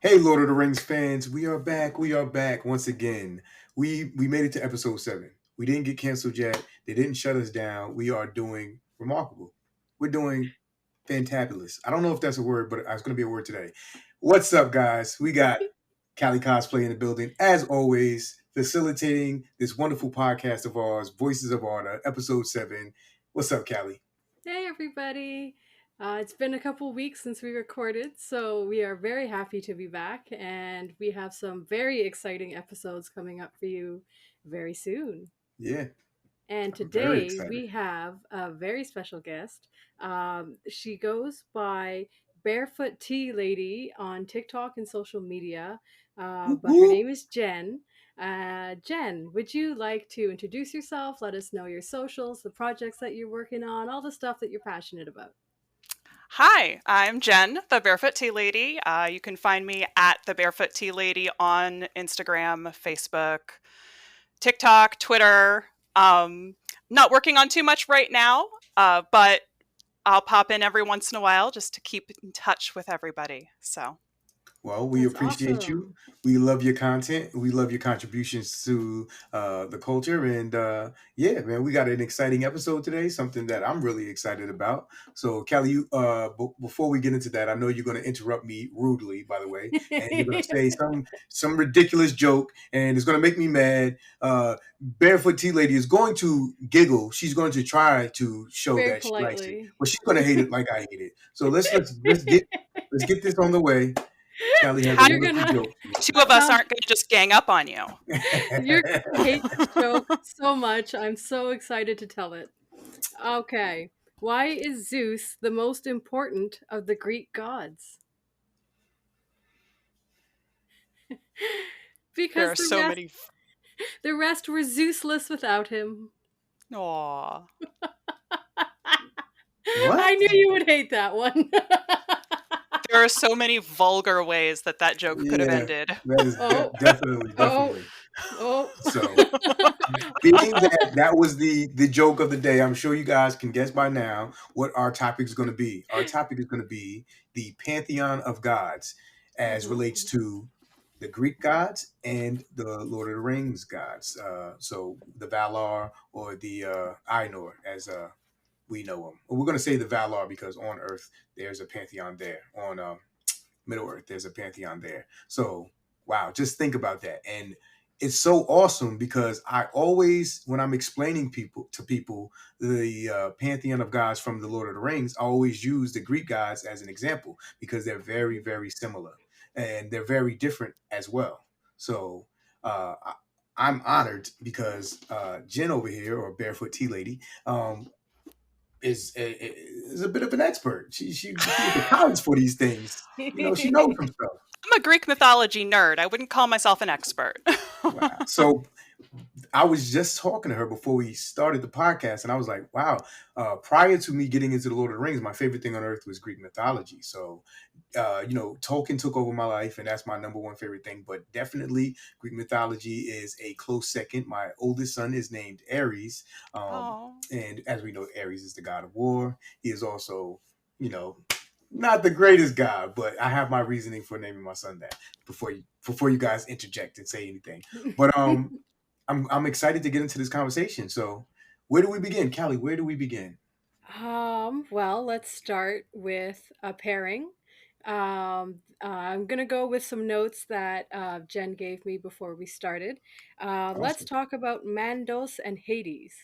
Hey, Lord of the Rings fans, we are back. We are back once again. We made it to episode 7. We didn't get canceled yet. They didn't shut us down. We are doing remarkable. We're doing fantabulous. I don't know if that's a word, but it's going to be a word today. What's up, guys? We got KaliCosplay in the building, as always, facilitating this wonderful podcast of ours, Voices of Arda, episode 7. What's up, Kali? Hey, everybody. It's been a couple weeks since we recorded, so we are very happy to be back, and we have some very exciting episodes coming up for you very soon. Yeah, And I'm very today excited. we have a very special guest. She goes by Barefoot Tea Lady on TikTok and social media, Whoop, but her whoop. name is Jen. Jen, would you like to introduce yourself? Let us know your socials, the projects that you're working on, all the stuff that you're passionate about. Hi, I'm Jen, the Barefoot Tea Lady. You can find me at the Barefoot Tea Lady on Instagram, Facebook, TikTok, Twitter. Um, Not working on too much right now, but I'll pop in every once in a while just to keep in touch with everybody. So, Well, we That's appreciate you. awesome. We love your content. We love your contributions to the culture. And yeah, man, we got an exciting episode today, something that I'm really excited about. So, Kelly, before we get into that, I know you're going to interrupt me rudely, by the way, and you're going to say some ridiculous joke, and it's going to make me mad. Barefoot Tea Lady is going to giggle. She's going to try to show Very that she likes it, politely. but she's going to hate it like I hate it. So let's get this on the way. Callie has a how You're wonderful gonna joke. two of us sound aren't going to just gang up on you. you're gonna hate this joke so much. I'm so excited to tell it. Okay. Why is Zeus the most important of the Greek gods? There Because are so many. the rest were Zeusless without him. Aw. What? I knew you would hate that one. There are so many vulgar ways that that joke could have Yeah, ended. that is Oh, definitely, oh, definitely. oh. So, being that that was the joke of the day, I'm sure you guys can guess by now what our topic is going to be. Our topic is going to be the pantheon of gods, as relates Mhm. to the Greek gods and the Lord of the Rings gods. So the Valar or the Ainur, as we know them. We're going to say the Valar because on Earth there's a pantheon there. On Middle Earth there's a pantheon there. So wow, just think about that. And it's so awesome because I always, when I'm explaining people the pantheon of gods from the Lord of the Rings, I always use the Greek gods as an example because they're very, very similar and they're very different as well. So I'm honored because Jen over here, or Barefoot Tea Lady, is a bit of an expert. She went to college for these things. You know, she knows some stuff. I'm a Greek mythology nerd. I wouldn't call myself an expert. Wow. So I was just talking to her before we started the podcast, and I was like, wow, prior to me getting into the Lord of the Rings, my favorite thing on earth was Greek mythology. So, Tolkien took over my life, and that's my number one favorite thing. But definitely, Greek mythology is a close second. My oldest son is named Ares. Oh. And as we know, Ares is the god of war. He is also, you know, not the greatest god, but I have my reasoning for naming my son that before you guys interject and say anything. But I'm excited to get into this conversation. So, where do we begin, Callie? Where do we begin? Well, let's start with a pairing. I'm gonna go with some notes that Jen gave me before we started. Let's Awesome. talk about Mandos and Hades.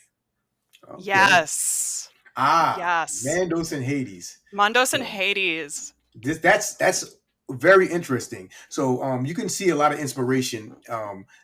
Okay. Yes. Yes. Mandos and Hades. Mondos and So Hades. that's very interesting. So you can see a lot of inspiration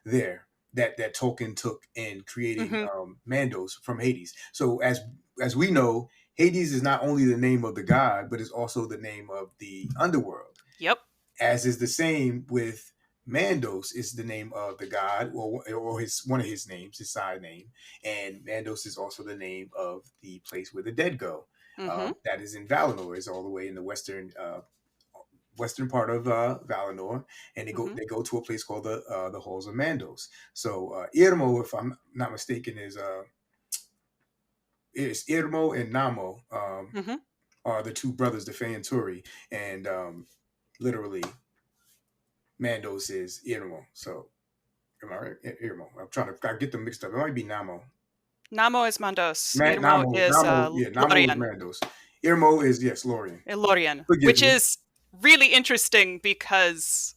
there that Tolkien took in creating Hmm. Mandos from Hades. So as we know, Hades is not only the name of the god, but is also the name of the underworld. Yep. As is the same with Mandos is the name of the god, or his one of his names, his side name, and Mandos is also the name of the place where the dead go. Hmm. That is in Valinor, is all the way in the western part of Valinor, and Hmm. they go to a place called the Halls of Mandos. So Irmo, if I'm not mistaken, is Irmo and Namo, Hmm. are the two brothers, the Fanturi, and literally Mandos is Irmo. So, am I right? Irmo. I get them mixed up. It might be Namo. Namo is Mandos. Irmo is Namo is Lorien. Mandos. Irmo is, yes, Lorien. Lorien, Forgive which me. is really interesting because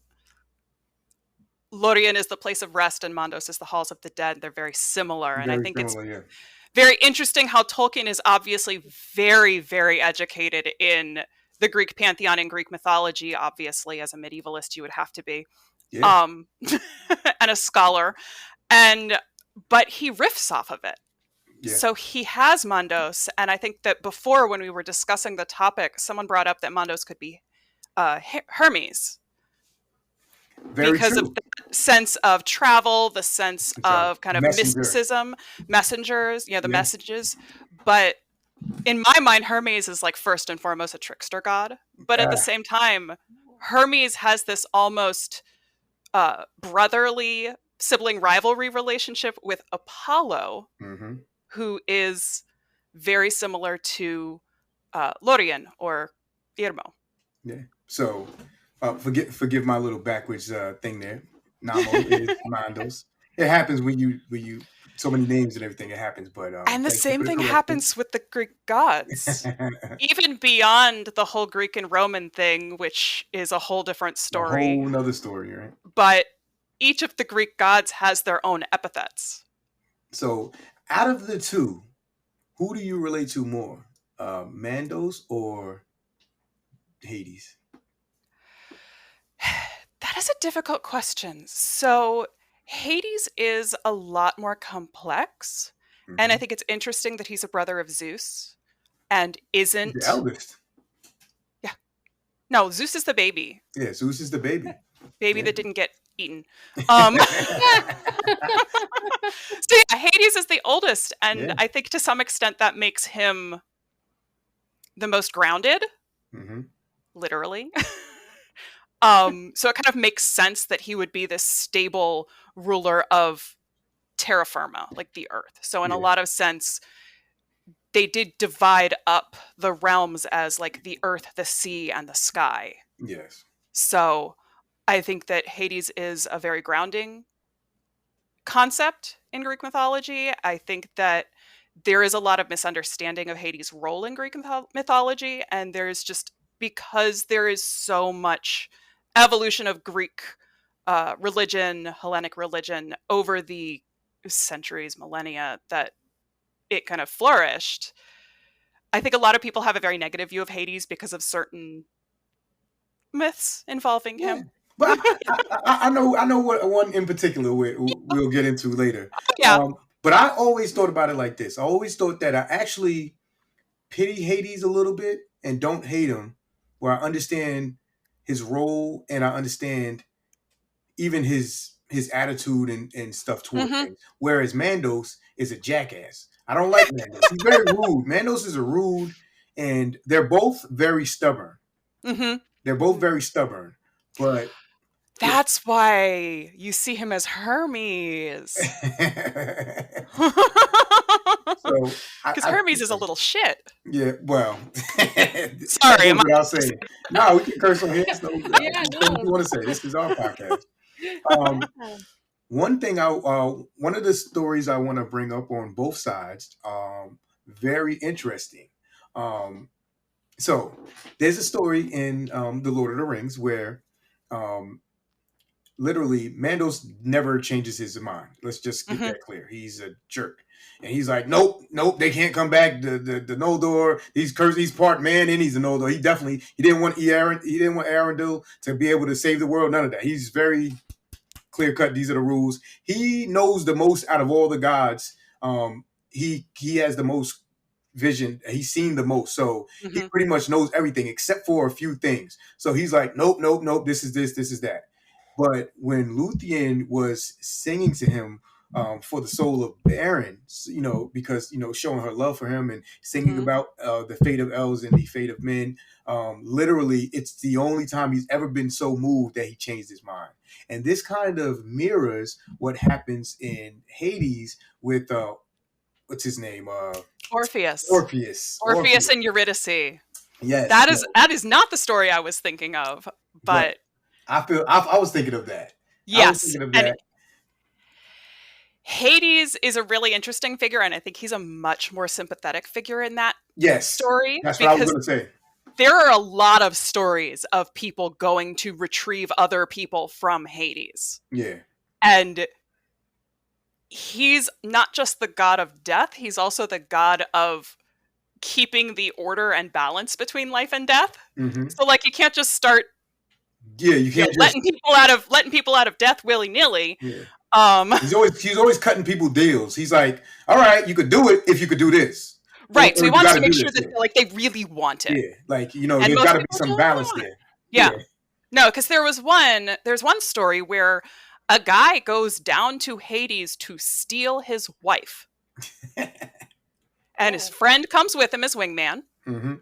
Lorien is the place of rest and Mandos is the halls of the dead. They're very similar. And I think it's very interesting how Tolkien is obviously very, very educated in the Greek pantheon and Greek mythology. Obviously, as a medievalist, you would have to be. Yeah. And a scholar. But he riffs off of it. Yeah. So he has Mandos. And I think that before, when we were discussing the topic, someone brought up that Mandos could be Hermes. Very because true. Of the sense of travel, the sense of kind of mysticism, messengers, the messages. But in my mind, Hermes is like first and foremost a trickster god. But at the same time, Hermes has this almost brotherly sibling rivalry relationship with Apollo, who is very similar to Lorien or Irmo. Yeah. So forgive my little backwards thing there. Namo is Mandos. It happens when you so many names and everything. It happens, but and the same thing happens with the Greek gods, even beyond the whole Greek and Roman thing, which is a whole different story. A whole another story, right? But each of the Greek gods has their own epithets. So, out of the two, who do you relate to more, Mandos or Hades? That is a difficult question. So Hades is a lot more complex. And I think it's interesting that he's a brother of Zeus and isn't... the eldest. Yeah. No, Zeus is the baby. Yeah, Zeus is the baby. Baby that didn't get eaten. So yeah, Hades is the oldest. And I think to some extent that makes him the most grounded. Literally. So it kind of makes sense that he would be this stable ruler of terra firma, like the earth. So in a lot of sense, they did divide up the realms as like the earth, the sea, and the sky. Yes. So I think that Hades is a very grounding concept in Greek mythology. I think that there is a lot of misunderstanding of Hades' role in Greek mythology, and there's just, because there is so much evolution of Greek religion, Hellenic religion over the centuries, millennia, that it kind of flourished. I think a lot of people have a very negative view of Hades because of certain myths involving him. But I know what one in particular we'll get into later. Yeah. But I always thought about it like this. I always thought that I actually pity Hades a little bit and don't hate him, where I understand his role and I understand even his attitude and stuff toward things. Whereas Mandos is a jackass. I don't like Mandos. He's very rude. Mandos is a rude, and they're both very stubborn. They're both very stubborn, but that's why you see him as Hermes. So, because Hermes is a little shit. Yeah, well, sorry, I'll say. No, we can curse on here. So, what you want to say? This is our podcast. One thing one of the stories I want to bring up on both sides, very interesting. So there's a story in the Lord of the Rings where literally Mandos never changes his mind. Let's just get that clear. He's a jerk. And he's like, nope, they can't come back. The Noldor, he's cursed, he's part man and he's a Noldor. He didn't want Arendelle to be able to save the world. None of that. He's very clear cut. These are the rules. He knows the most out of all the gods. He has the most vision. He's seen the most. So he pretty much knows everything except for a few things. So he's like, nope. This is this is that. But when Luthien was singing to him for the soul of Beren, because, showing her love for him and singing about the fate of elves and the fate of men, literally, it's the only time he's ever been so moved that he changed his mind. And this kind of mirrors what happens in Hades with, what's his name? Orpheus and Eurydice. Yes. That is not the story I was thinking of, but... I was thinking of that. I was Yes. thinking of And that. Hades is a really interesting figure, and I think he's a much more sympathetic figure in that Yes, story, that's what I was because going to say. there are a lot of stories of people going to retrieve other people from Hades. Yeah. And he's not just the god of death, he's also the god of keeping the order and balance between life and death. Mm-hmm. So like you can't just start you can't just letting people out of death willy-nilly. Yeah. He's always cutting people deals. He's like, all right, you could do it if you could do this. Right. So he wants to make sure this, that they really want it. Yeah. Like, there's got to be some balance there. Yeah. No, because there's one story where a guy goes down to Hades to steal his wife. And his friend comes with him as wingman. Mm-hmm.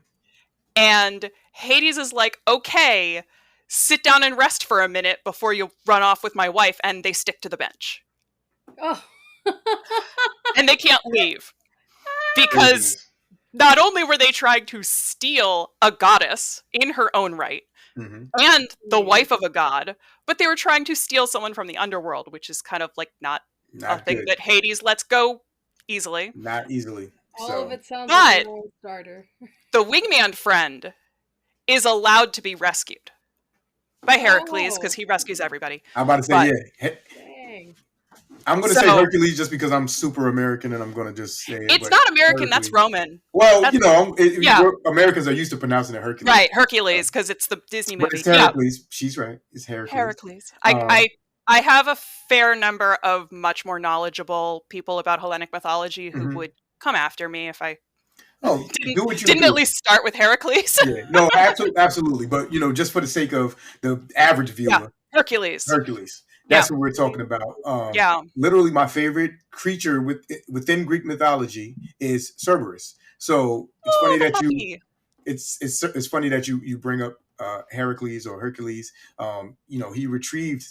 And Hades is like, okay, sit down and rest for a minute before you run off with my wife. And they stick to the bench. Oh. And they can't leave. Because not only were they trying to steal a goddess in her own right, mm-hmm. and the wife of a god, but they were trying to steal someone from the underworld, which is kind of like not a thing good. that Hades lets go easily. Not easily. All of it sounds like a non-starter. The wingman friend is allowed to be rescued by Heracles because he rescues everybody. I'm about to say, Dang. I'm going to say Hercules just because I'm super American and I'm going to just say it. It's not American, Hercules. That's Roman. Well, Americans are used to pronouncing it Hercules. Right, Hercules, because it's the Disney movie. But it's Heracles. Yeah. She's right. It's Heracles. I have a fair number of much more knowledgeable people about Hellenic mythology who would come after me if I didn't at least start with Heracles. Yeah. No, absolutely. But, just for the sake of the average viewer. Hercules. That's what we're talking about. Literally, my favorite creature within Greek mythology is Cerberus. So it's funny that it's funny that you bring up Heracles or Hercules. He retrieved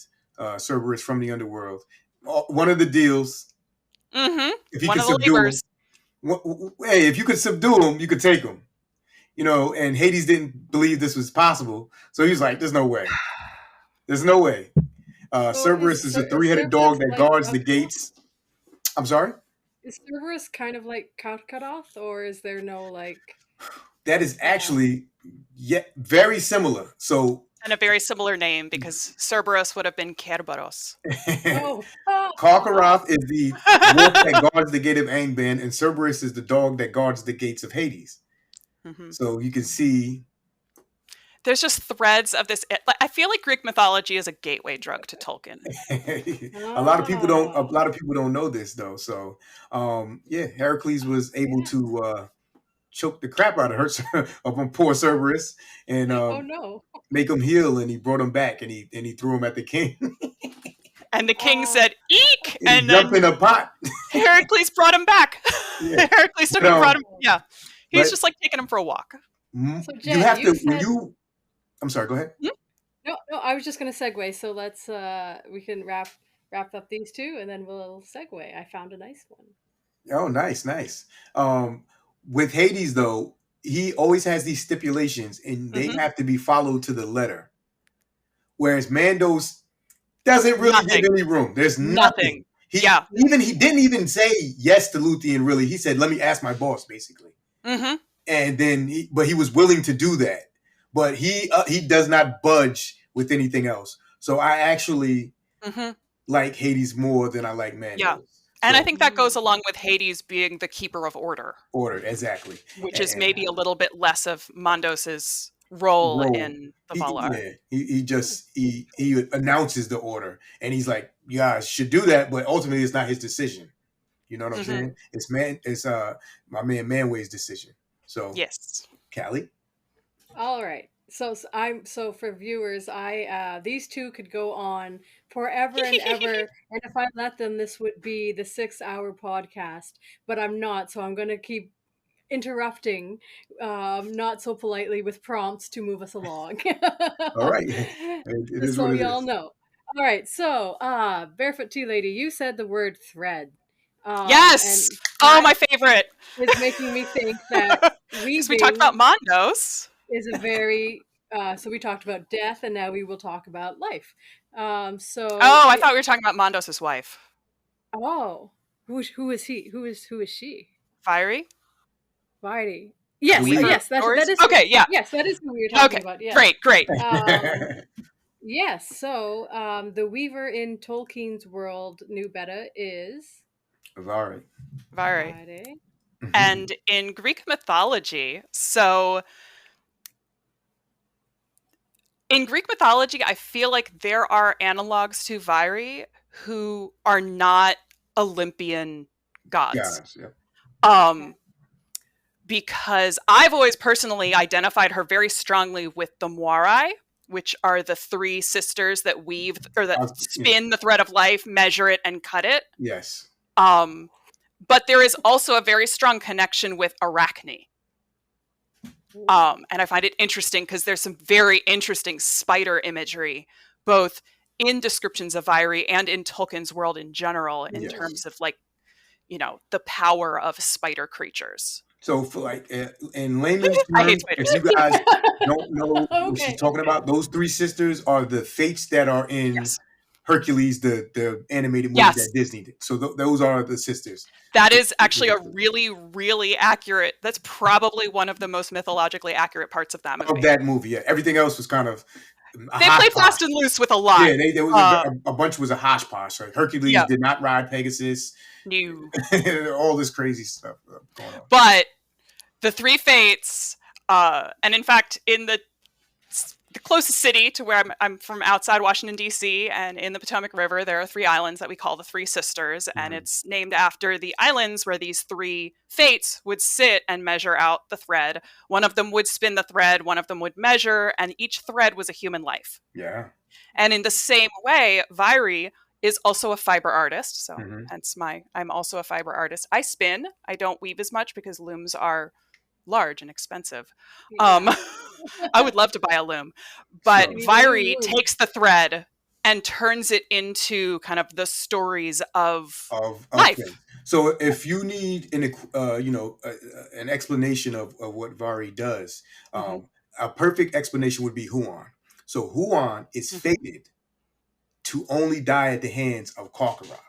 Cerberus from the underworld. One of the deals. Mm-hmm. If you could subdue him, hey, if you could subdue him, you could take him. And Hades didn't believe this was possible, so he was like, "There's no way. There's no way." Cerberus is a three-headed dog that guards the gates. I'm sorry? Is Cerberus kind of like Kalkadoth, or is there no like... That is actually very similar. So, and a very similar name, because Cerberus would have been Kerberos. Karkaroth is the wolf that guards the gate of Angband, and Cerberus is the dog that guards the gates of Hades. Mm-hmm. So you can see... There's just threads of this. I feel like Greek mythology is a gateway drug to Tolkien. A lot of people don't know this though. So, Heracles was able to choke the crap out of poor Cerberus and make him heal, and he brought him back, and he threw him at the king. And the king said, "Eek!" And jumped in a pot. Heracles brought him back. Yeah. Heracles took him and brought him. Yeah, he's just like taking him for a walk. So Jen, you have to I'm sorry, go ahead. No, I was just going to segue. So let's we can wrap up these two, and then we'll segue. I found a nice one. Oh, nice. With Hades, though, he always has these stipulations, and they have to be followed to the letter. Whereas Mandos doesn't really give any room. There's nothing. He didn't even say yes to Luthien. Really, he said, "Let me ask my boss," basically. Mm-hmm. And then, but he was willing to do that. But he does not budge with anything else. So I actually like Hades more than I like Mandos. Yeah. And I think that goes along with Hades being the keeper of order. Order, exactly. Which is maybe a little bit less of Mandos's role in the Valar. He announces the order, and he's like, "You guys should do that," but ultimately it's not his decision. You know what I'm saying? It's my man Manway's decision. So yes, Kali. All right. So for viewers, these two could go on forever and ever, and if I let them, this would be the 6-hour podcast. But I'm not, so I'm going to keep interrupting, not so politely, with prompts to move us along. All right. It is so what it y'all is. know. All right. So, Barefoot Tea Lady, you said the word thread. Yes. My favorite. Is making me think that we talked about Mandos. Is a very So we talked about death, and now we will talk about life. Oh, I thought we were talking about Mondos's wife. Oh, who is he? Who is she? Fiery? Vardy. Yes, Weaver? yes, that is Okay, yeah. yes, that is who we were talking Okay, about. Yeah. great. Yes, so the Weaver in Tolkien's world, KnewBetta, is Vari. Vari. And in Greek mythology, I feel like there are analogs to Vairi who are not Olympian gods. Yeah. Because I've always personally identified her very strongly with the Moirai, which are the three sisters that weave or that spin the thread of life, measure it, and cut it. Yes. But there is also a very strong connection with Arachne. And I find it interesting because there's some very interesting spider imagery, both in descriptions of Vairi and in Tolkien's world in general, in terms of the power of spider creatures. So for like in layman's terms, if you guys don't know what she's talking about, those three sisters are the fates that are in Hercules, the animated movie that Disney did. So those are the sisters. That is actually a really, really accurate. That's probably one of the most mythologically accurate parts of that movie. Of that movie, yeah. Everything else was kind of they played fast and loose with a lot. Yeah, there was a bunch was a hodgepodge. So Hercules did not ride Pegasus. No. All this crazy stuff going on. But the three fates, and in fact, in the closest city to where I'm from, outside Washington, D.C., and in the Potomac River, there are three islands that we call the Three Sisters, and it's named after the islands where these three fates would sit and measure out the thread. One of them would spin the thread, one of them would measure, and each thread was a human life. Yeah. And in the same way, Vairi is also a fiber artist, so hence I'm also a fiber artist. I spin. I don't weave as much because looms are large and expensive. I would love to buy a loom, but Vairi takes the thread and turns it into kind of the stories of life. So if you need an explanation of what Vairi does, a perfect explanation would be Huon. So Huon is fated to only die at the hands of Karkaroth.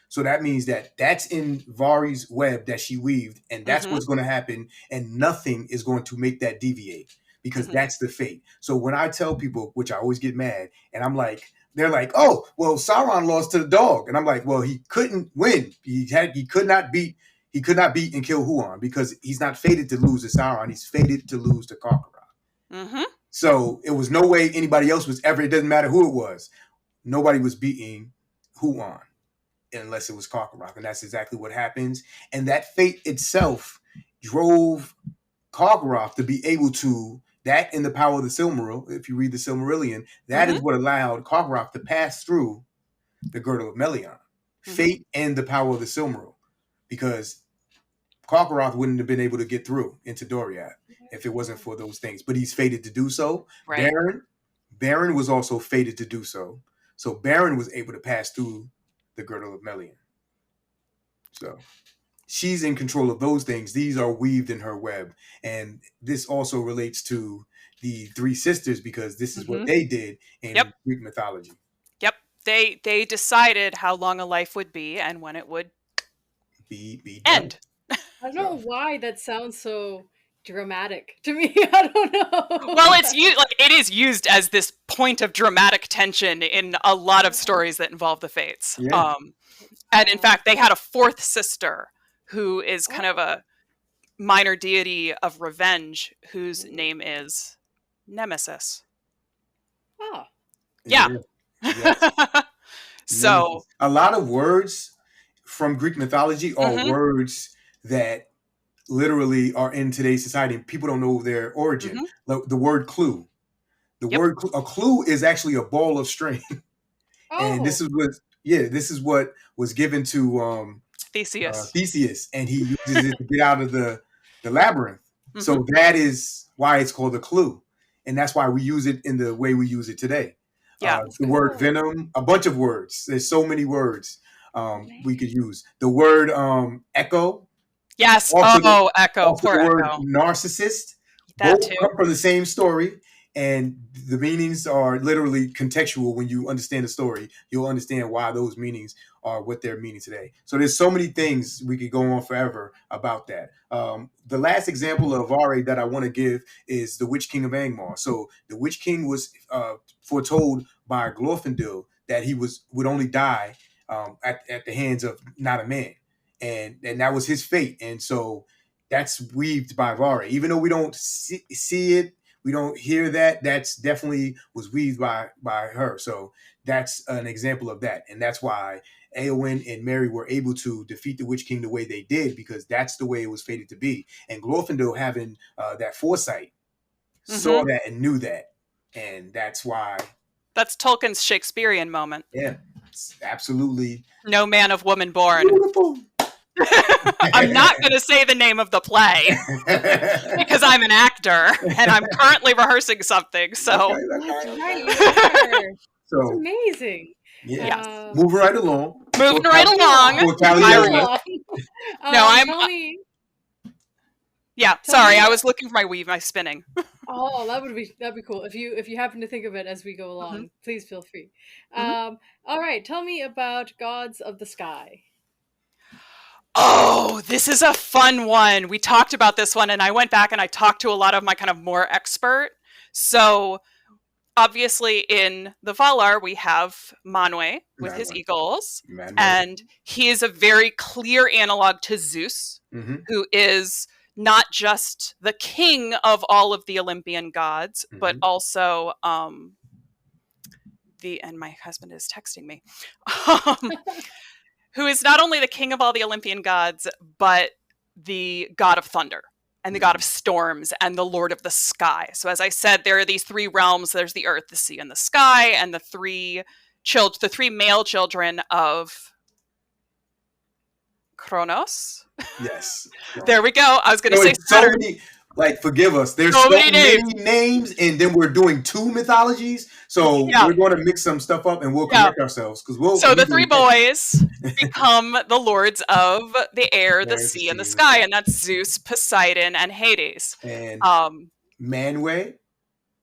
So that means that's in Vari's web that she weaved, and that's what's going to happen, and nothing is going to make that deviate because that's the fate. So when I tell people, which I always get mad, and I'm like, they're like, "Oh, well, Sauron lost to the dog," and I'm like, "Well, he couldn't win. He could not beat and kill Huon because he's not fated to lose to Sauron. He's fated to lose to Karkaroth. So it was no way anybody else was ever. It doesn't matter who it was. Nobody was beating Huon unless it was Karkaroth, and that's exactly what happens. And that fate itself drove Karkaroth to be able to, that in the power of the Silmaril, if you read the Silmarillion, that is what allowed Karkaroth to pass through the girdle of Melion. Fate and the power of the Silmaril, because Karkaroth wouldn't have been able to get through into Doriath if it wasn't for those things. But he's fated to do so. Right. Beren was also fated to do so. So Beren was able to pass through the girdle of Melion. So she's in control of those things. These are weaved in her web. And this also relates to the three sisters because this is what they did in Greek mythology. Yep. They decided how long a life would be and when it would be end. I don't know why that sounds so dramatic to me. I don't know. Well, it is used as this point of dramatic tension in a lot of stories that involve the fates. Yeah. And in fact, they had a fourth sister who is kind of a minor deity of revenge whose name is Nemesis. Oh. Yeah. Yes. So a lot of words from Greek mythology are words that literally are in today's society and people don't know their origin. The word clue. A clue is actually a ball of string. And this is what was given to Theseus, and he uses it to get out of the labyrinth. So that is why it's called a clue. And that's why we use it in the way we use it today. The word venom, a bunch of words. There's so many words we could use. The word echo. Yes. Also echo. Also the word narcissist. That both too. come from the same story. and the meanings are literally contextual. When you understand the story, you'll understand why those meanings are what they're meaning today. So there's so many things we could go on forever about that. The last example of Vare that I want to give is the Witch King of Angmar. So the Witch King was foretold by Glorfindel that he would only die at the hands of not a man, and that was his fate. And so that's weaved by Vare, even though we don't see it, we don't hear that. That's definitely was weaved by her. So that's an example of that, and that's why Eowyn and Merry were able to defeat the Witch King the way they did, because that's the way it was fated to be. And Glorfindel, having that foresight, saw that and knew that, and that's why. That's Tolkien's Shakespearean moment. Yeah, it's absolutely. No man of woman born. Beautiful. I'm not going to say the name of the play because I'm an actor and I'm currently rehearsing something. So, right, so that's amazing. Yeah, moving right along. Moving right along. No, I'm. Yeah, sorry, I was looking for my weave, my spinning. Oh, that'd be cool. If you happen to think of it as we go along, please feel free. All right, tell me about Gods of the Sky. Oh, this is a fun one. We talked about this one, and I went back and I talked to a lot of my kind of more expert. So, obviously, in the Valar, we have Manwe with his eagles, and he is a very clear analog to Zeus, who is not just the king of all of the Olympian gods, but also and my husband is texting me. Who is not only the king of all the Olympian gods, but the god of thunder and the god of storms and the lord of the sky. So as I said, there are these three realms. There's the earth, the sea, and the sky, and the three male children of Kronos. Yes. There we go. I was going to say Saturn. Forgive us. There's so many names, and then we're doing two mythologies. So we're going to mix some stuff up, and we'll correct ourselves. So the three boys become the lords of the air, the sea, and the sky, and that's Zeus, Poseidon, and Hades. And Manwe,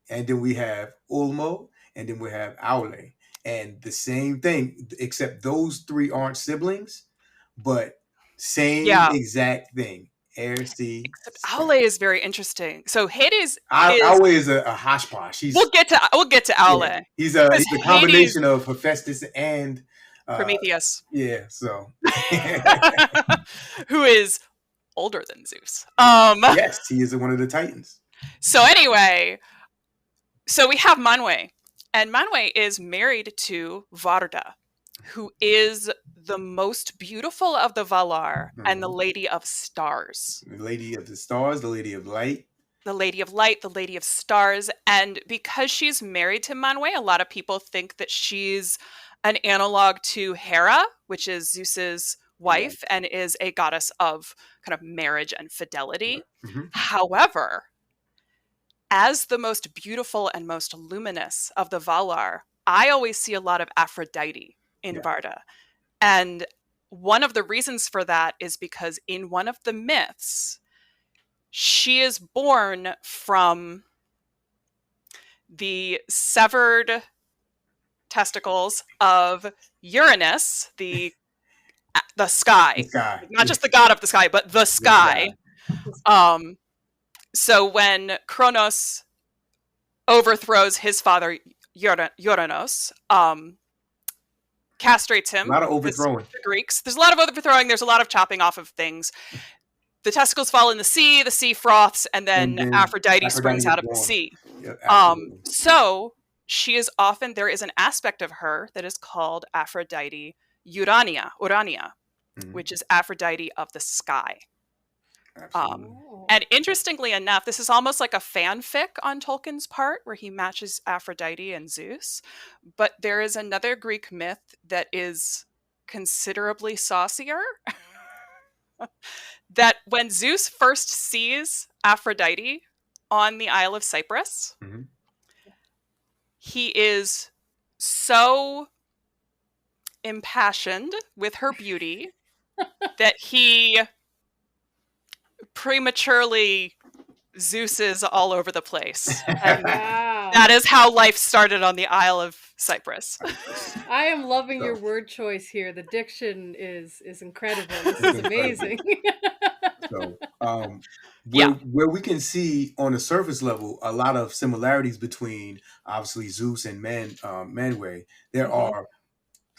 and then we have Ulmo, and then we have Aule. And the same thing, except those three aren't siblings, but same exact thing. Air, sea. Except Aule is very interesting. So Hades Aule is a hoshposh. We'll get to Aule. Yeah. He's a combination of Hephaestus and Prometheus. Yeah, so who is older than Zeus. Yes, he is one of the Titans. So anyway, we have Manwe, and Manwe is married to Varda, who is the most beautiful of the Valar and the Lady of Stars. The Lady of the Stars, the Lady of Light. The Lady of Light, the Lady of Stars. And because she's married to Manwe, a lot of people think that she's an analog to Hera, which is Zeus's wife and is a goddess of kind of marriage and fidelity. However, as the most beautiful and most luminous of the Valar, I always see a lot of Aphrodite in Varda. And one of the reasons for that is because in one of the myths, she is born from the severed testicles of Uranus, the sky. Not just the god of the sky, but the sky. So when Kronos overthrows his father Uranus, castrates him. A lot of overthrowing. The Greeks. There's a lot of overthrowing. There's a lot of chopping off of things. The testicles fall in the sea froths, and then Aphrodite springs out of the sea. Yeah, so she is often, there is an aspect of her that is called Aphrodite Urania, which is Aphrodite of the sky. And interestingly enough, this is almost like a fanfic on Tolkien's part where he matches Aphrodite and Zeus. But there is another Greek myth that is considerably saucier. That when Zeus first sees Aphrodite on the Isle of Cyprus, he is so impassioned with her beauty that he prematurely Zeus is all over the place. And That is how life started on the Isle of Cyprus. I am loving your word choice here. The diction is incredible. This is amazing. So, where we can see on the surface level a lot of similarities between obviously Zeus and Manwë, there are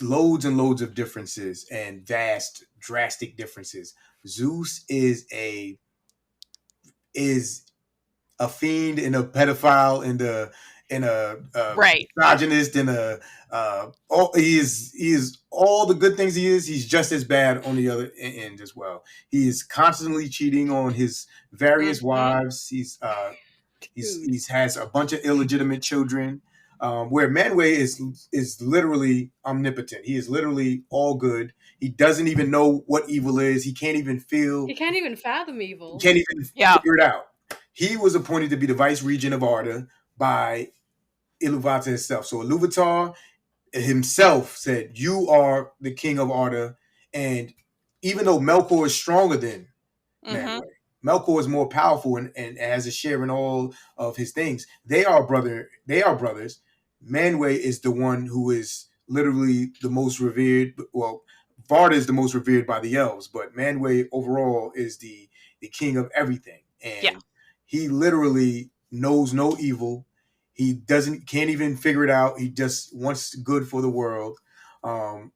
loads and loads of differences and vast, drastic differences. Zeus is a fiend and a pedophile and a misogynist and he is all the good things he is. He's just as bad on the other end as well. He is constantly cheating on his various wives. He's has a bunch of illegitimate children. Where Manwë is literally omnipotent. He is literally all good. He doesn't even know what evil is. He can't even feel. He can't even fathom evil. He can't even figure it out. He was appointed to be the vice regent of Arda by Iluvatar himself. So Iluvatar himself said, "You are the king of Arda," and even though Melkor is stronger than Manwë, Melkor is more powerful and has a share in all of his things. They are brothers. Manwë is the one who is literally the most revered. Well, Varda is the most revered by the elves, but Manwë overall is the king of everything. And he literally knows no evil. He can't even figure it out. He just wants good for the world. And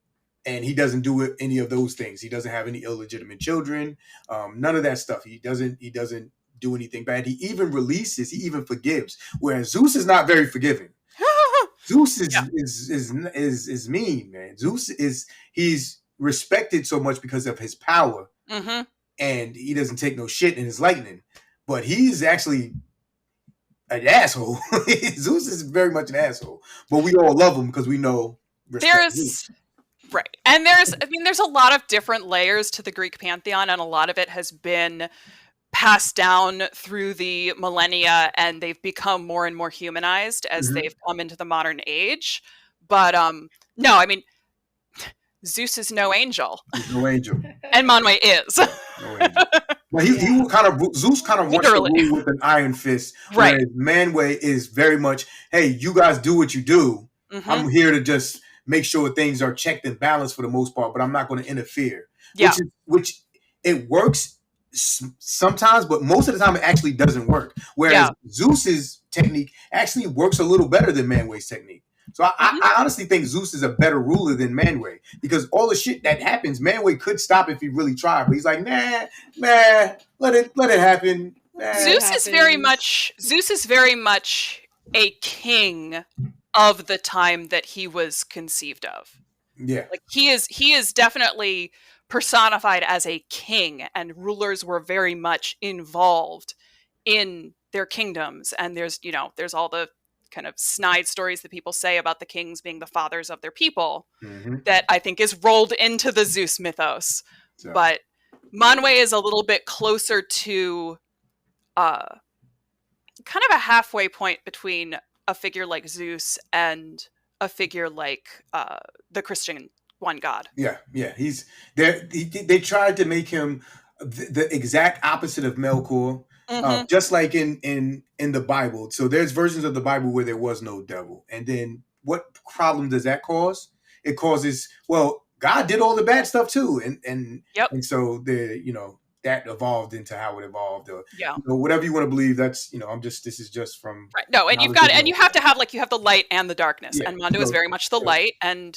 he doesn't do any of those things. He doesn't have any illegitimate children. None of that stuff. He doesn't do anything bad. He even forgives. Whereas Zeus is not very forgiving. Zeus is mean, man. He's respected so much because of his power. And he doesn't take no shit in his lightning. But he's actually an asshole. Zeus is very much an asshole. But we all love him because we know Zeus. Right. And there's a lot of different layers to the Greek pantheon, and a lot of it has been passed down through the millennia, and they've become more and more humanized as they've come into the modern age. But no, I mean, Zeus is no angel. He's no angel. And Manwë is. No angel. But Zeus kind of wants to rule with an iron fist, whereas Manwë is very much, hey, you guys do what you do. I'm here to just make sure things are checked and balanced for the most part, but I'm not going to interfere. Which it works sometimes, but most of the time it actually doesn't work. Whereas Zeus's technique actually works a little better than Manwë's technique. So I honestly think Zeus is a better ruler than Manwë, because all the shit that happens, Manwë could stop if he really tried, but he's like, nah, let it happen. Zeus is very much a king of the time that he was conceived of. Yeah. Like he is definitely personified as a king, and rulers were very much involved in their kingdoms. And there's all the kind of snide stories that people say about the kings being the fathers of their people that I think is rolled into the Zeus mythos. So. But Manwë is a little bit closer to kind of a halfway point between a figure like Zeus and a figure like the Christian one god. Yeah. He's there. They tried to make him the exact opposite of Melkor, just like in the Bible. So there's versions of the Bible where there was no devil, and then what problem does that cause? It causes, well, God did all the bad stuff too, and so that evolved into how it evolved, or whatever you want to believe. That's this is just from no, and you have to have you have the light and the darkness, and Mondo is very much the light, and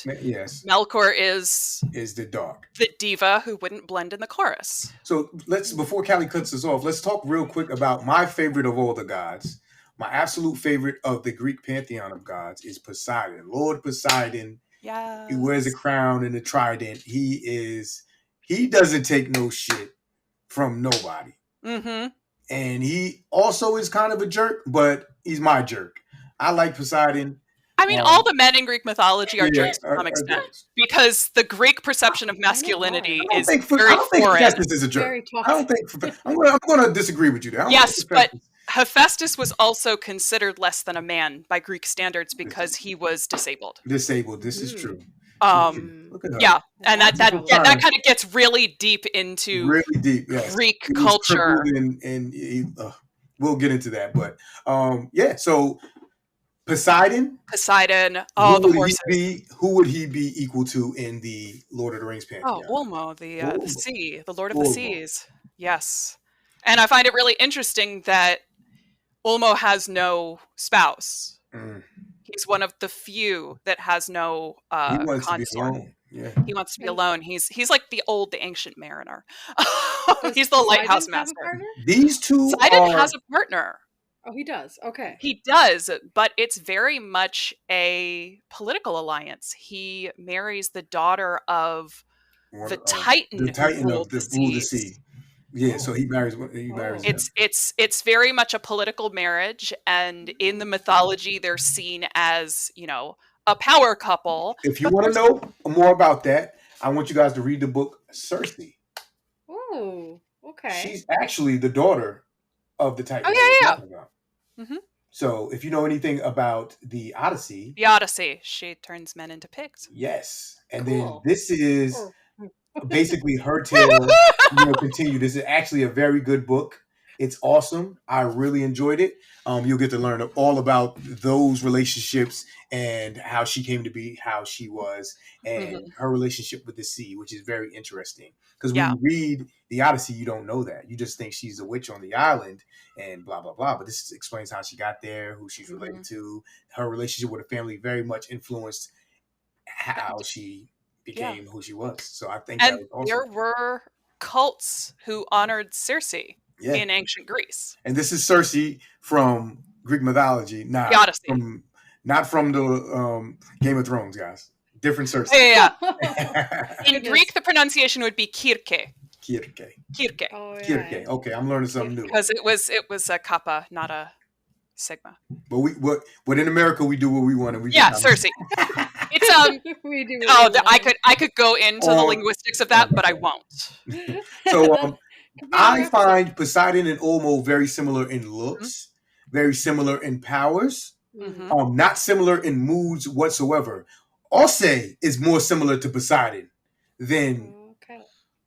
Melkor is the dark, the diva who wouldn't blend in the chorus. So before Kali cuts us off, let's talk real quick about my favorite of all the gods. My absolute favorite of the Greek pantheon of gods is Poseidon, Lord Poseidon. Yeah, he wears a crown and a trident. He doesn't take no shit from nobody. And he also is kind of a jerk, but he's my jerk. I like Poseidon. I mean, all the men in Greek mythology are jerks to some extent, because the Greek perception of masculinity is very foreign. I don't think Hephaestus is a jerk. I'm going to disagree with you there. Yes, but Hephaestus was also considered less than a man by Greek standards because he was disabled. This is true. Look at her. And that kind of gets really deep into Greek culture. And we'll get into that. But so Poseidon. Oh, Who the would he horses. be? Who would he be equal to in the Lord of the Rings Oh, pantheon? Ulmo, the Ulmo. sea, the Lord of the Ulmo. Seas. Yes. And I find it really interesting that Ulmo has no spouse. Mm. He's one of the few that has no He wants to be consort. alone. Yeah. He wants to be And alone. He's like the ancient mariner. does He's the Poseidon lighthouse have a master. partner? These two Poseidon has are. a partner. Oh, he does. Okay. He does, but it's very much a political alliance. He marries the daughter of One the of Titan the who Titan ruled of the the rule the seas. sea. Yeah, so Oh. he marries him. It's very much a political marriage, and in the mythology they're seen as, a power couple. If you But want to there's know more about that, I want you guys to read the book Circe. Oh, okay. She's actually the daughter of the Titan Oh that we're yeah, talking about. yeah. Hmm. So if you know anything about the Odyssey, The Odyssey, she turns men into pigs. yes. And then Cool. this is Oh. basically her tale, continue. This is actually a very good book. It's awesome. I really enjoyed it. You'll get to learn all about those relationships and how she came to be how she was, and Mhm. her relationship with the sea, which is very interesting. Because when Yeah. you read the Odyssey, you don't know that. You just think she's a witch on the island and blah blah blah. But this explains how she got there, who she's related to, her relationship with her family very much influenced how she Yeah. became who she was. So I think that And was awesome. there were cults who honored Circe Yeah. in ancient Greece. And this is Circe from Greek mythology, The Odyssey. not from the Game of Thrones, guys. Different Circe. Yeah. In Goodness. Greek, the pronunciation would be Kirke. Kirke. Kirke. Oh, yeah. Kirke. Okay, I'm learning something new. Because it was a kappa, not a sigma. But what in America we do what we want, and we Yeah, just Circe. It's We do. oh, really I could go into the linguistics of that, but I won't. So Could be I another find Poseidon and Ulmo very similar in looks, very similar in powers, Mhm. not similar in moods whatsoever. Ose is more similar to Poseidon than Okay.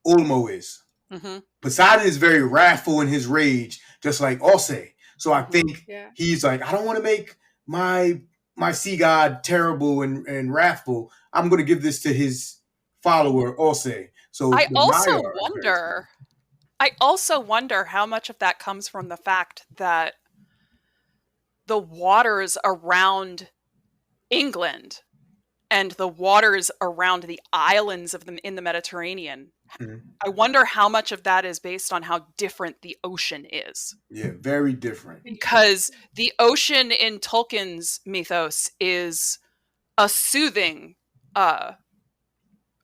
Ulmo is. Mhm. Poseidon is very wrathful in his rage, just like Ose. So I think Yeah. he's like, I don't want to make my sea god terrible and wrathful. I'm going to give this to his follower Ose. So I the also Maiar is very wonder. I also wonder how much of that comes from the fact that the waters around England and the waters around the islands of them in the Mediterranean. Mhm. I wonder how much of that is based on how different the ocean is. Yeah, very different. Because the ocean in Tolkien's mythos is a soothing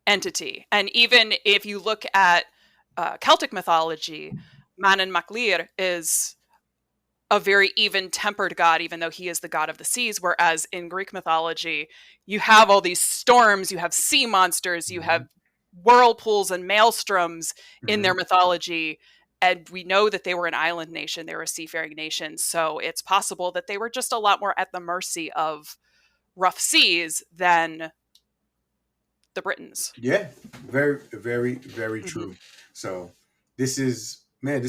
entity. And even if you look at Celtic mythology, Manon Maclir is a very even-tempered god, even though he is the god of the seas, whereas in Greek mythology, you have all these storms, you have sea monsters, you have whirlpools and maelstroms in their mythology, and we know that they were an island nation, they were a seafaring nation, so it's possible that they were just a lot more at the mercy of rough seas than the Britons. Yeah, very, very, very true. So this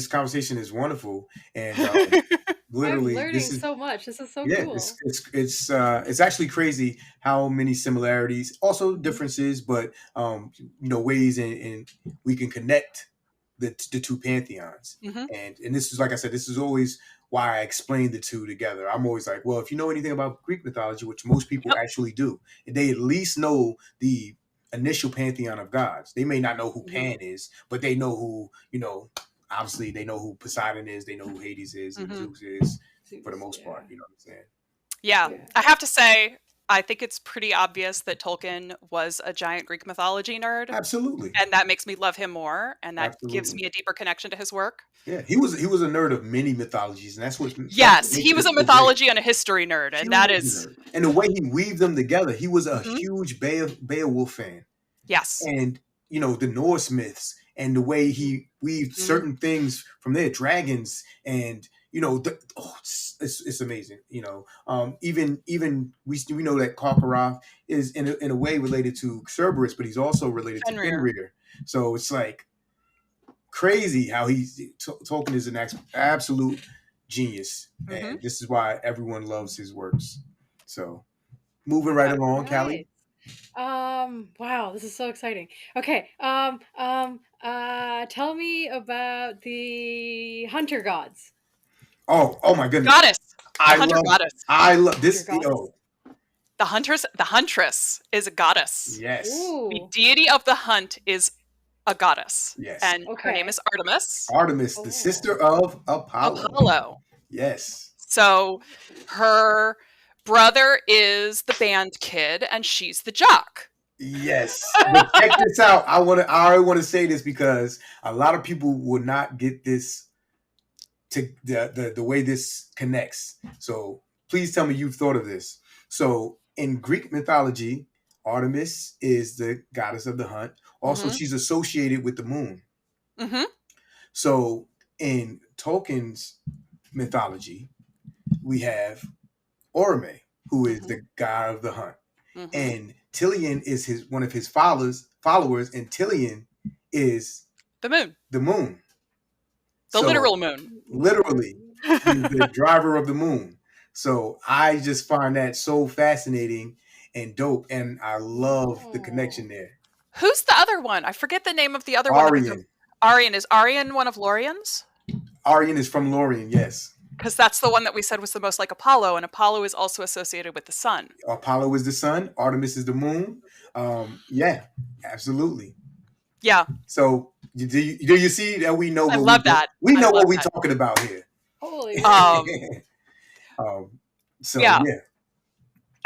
conversation is wonderful, and literally, I'm learning so much. This is so cool. it's actually crazy how many similarities, also differences, but ways in we can connect the two pantheons. And this is, like I said, this is always why I explain the two together. I'm always like, well, if you know anything about Greek mythology, which most people actually do, they at least know the initial pantheon of gods. They may not know who Pan is, but they know who, obviously they know who Poseidon is, they know who Hades is, and Zeus is, for the most part, you know what I'm saying? Yeah. I have to say, I think it's pretty obvious that Tolkien was a giant Greek mythology nerd. Absolutely. And that makes me love him more, and that gives Absolutely. me a deeper connection to his work. Yeah, he was a nerd of many mythologies, and that's what. Yes, he was a mythology and a history nerd, and that is. And the way he weaved them together, he was a huge Beowulf fan. Yes. And the Norse myths and the way he weaved certain things from there, dragons, and it's amazing. Even we know that Karkaroth is in a way related to Cerberus, but he's also related to Fenrir. So it's like crazy how Tolkien is an absolute genius, and this is why everyone loves his works. So moving right along, Nice. Callie. Wow, this is so exciting. Okay. Tell me about the hunter gods. Oh my goodness. Goddess. The I hunter love goddess. Hunter this. goddess. Oh, The huntress is a goddess. yes. The Ooh. deity of the hunt is a goddess. Yes. And her name Okay. is Artemis. Artemis, the sister of Apollo. Apollo. Yes. So her brother is the band kid and she's the jock. Yes. But check this out. I already want to say this because a lot of people will not get this to the way this connects. So please tell me you've thought of this. So in Greek mythology, Artemis is the goddess of the hunt. Also, she's associated with the moon. Mm-hmm. So in Tolkien's mythology, we have Orome, who is the god of the hunt. And Tilion is one of his followers, and Tilion is the moon. The moon. The literal moon. Literally, the driver of the moon. So I just find that so fascinating and dope, and I love the connection there. Who's the other one? I forget the name of the other Aryan. one. Aryan. Is Aryan one of Lorien's? Aryan is from Lorien, yes. Because that's the one that we said was the most like Apollo, and Apollo is also associated with the sun. Apollo is the sun. Artemis is the moon. Yeah, absolutely. Yeah. So do you see that we know? I love that. We know what we're talking about here. Holy. So yeah. yeah.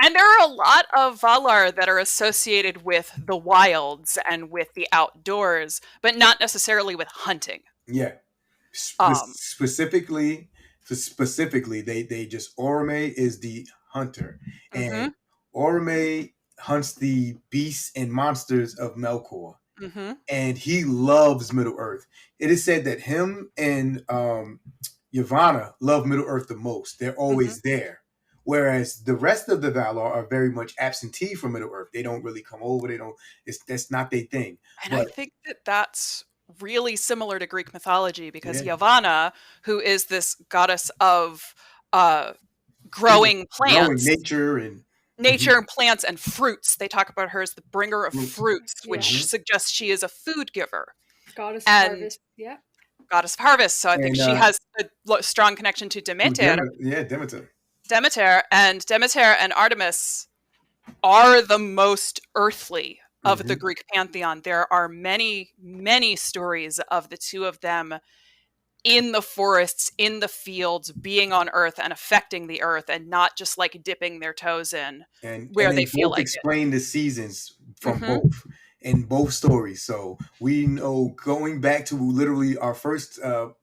And there are a lot of Valar that are associated with the wilds and with the outdoors, but not necessarily with hunting. Yeah. Specifically, they just Orome is the hunter, and Orome hunts the beasts and monsters of Melkor, and he loves Middle Earth. It is said that him and Yavanna love Middle Earth the most. They're always there. Whereas the rest of the Valar are very much absentee from Middle Earth. They don't really come over. That's not their thing. And I think that's really similar to Greek mythology because Yavanna, who is this goddess of growing plants. Growing nature and plants and fruits. They talk about her as the bringer of fruits, which suggests she is a food giver. Goddess of harvest. Yeah. Goddess of harvest. So I think she has a strong connection to Demeter. Demeter and Artemis are the most earthly of the Greek pantheon. There are many, many stories of the two of them in the forests, in the fields, being on Earth and affecting the Earth, and not just like dipping their toes in where they feel like explain the seasons from both in both stories. So we know going back to literally our first god